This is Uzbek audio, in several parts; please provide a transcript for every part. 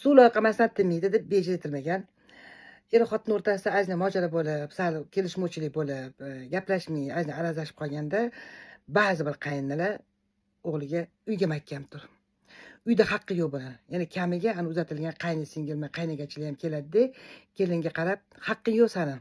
suv loyqamasdan tinmaydi deb bejitilmagan. Er xotin o'rtasida ozgina mojaro bo'lib, sal kelishmovchilik bo'lib, gaplashmay, ozgina arazlashib qolganda, ba'zi bir qaynonalar o'g'liga uyga mahkam tur. Uyda haqqi yo'q buni. Ya'ni kamiga ana uzatilgan qayni singilmi, qaynagachilar ham keladi-da, kelinga qarab, haqqing yo'q sani.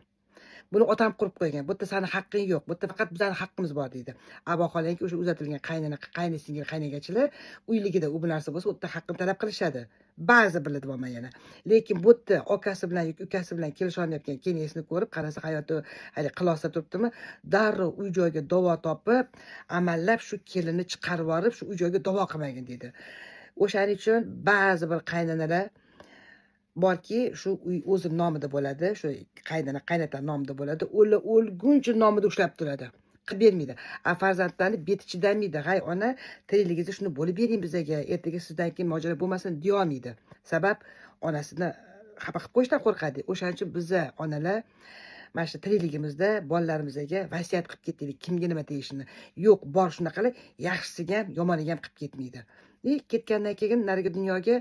Buni otam qurib qo'ygan. Bu yerda sani haqqing yo'q. Bu yerda faqat bizning haqqimiz bor deydi. Vaholanki o'sha uzatilgan qaynona, qayni singil, qaynagachilar uyligida u bu narsa bo'lsa, u yerda haqqini talab qilishadi. Ba'zi biladi bo'lmay yana. Lekin bu yerda akasi bilan yoki ukasi bilan kelisha olmayotgan kelisini ko'rib, qarasa hayoti hali qilosa turibdimi, darrov uy joyga davo topib, amallab shu kelinni chiqarib yorib, shu uy joyga davo qilmagin deydi. O'shaning uchun ba'zi bir qaynonalar borki, shu uy o'zim nomida bo'ladi, shu qaynona, qaynota nomida bo'ladi. O'lguncha nomida ushlab turadi. Qilib bermaydi. Farzandlarni beti chidamaydi. G'ay ona, tirikligingizda shuni bo'lib bering bizga, ertaga sizdan keyin mojaro bo'lmasin deya olmaydi. Sabab onasini xafa qilib qo'yishdan qo'rqadi. O'shaning uchun biza onalar mana shu tirikligimizda bolalarimizga vasiyat qilib ketdik, kimga nima tegishini. Yo'q, bor shunaqalar, yaxshisiga ham, yomoniga ham qilib ketmaydi. Ketgandan keyin narigi dunyoga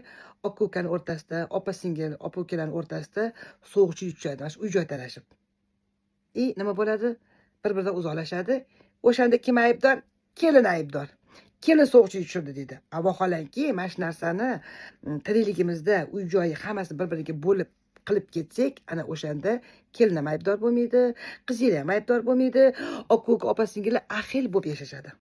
aka-ukani o'rtasida, opa-singil, opa-ukalarning o'rtasida so'g'chilik tushadi, mana shu uy-joy talashib. Nima bo'ladi? Bir-biridan uzoqlashadi. O'shanda kim aybdor? Kelin aybdor. Kelin so'g'chilik tushirdi deydi. Vaholanki, mana shu narsani tirikligimizda uy-joyi hammasi bir-biriga bo'lib qilib ketsak, ana o'shanda kelin ham aybdor bo'lmaydi, qizingiz ham aybdor bo'lmaydi, aka-uka, opa-singillar ahil bo'lib yashashadi.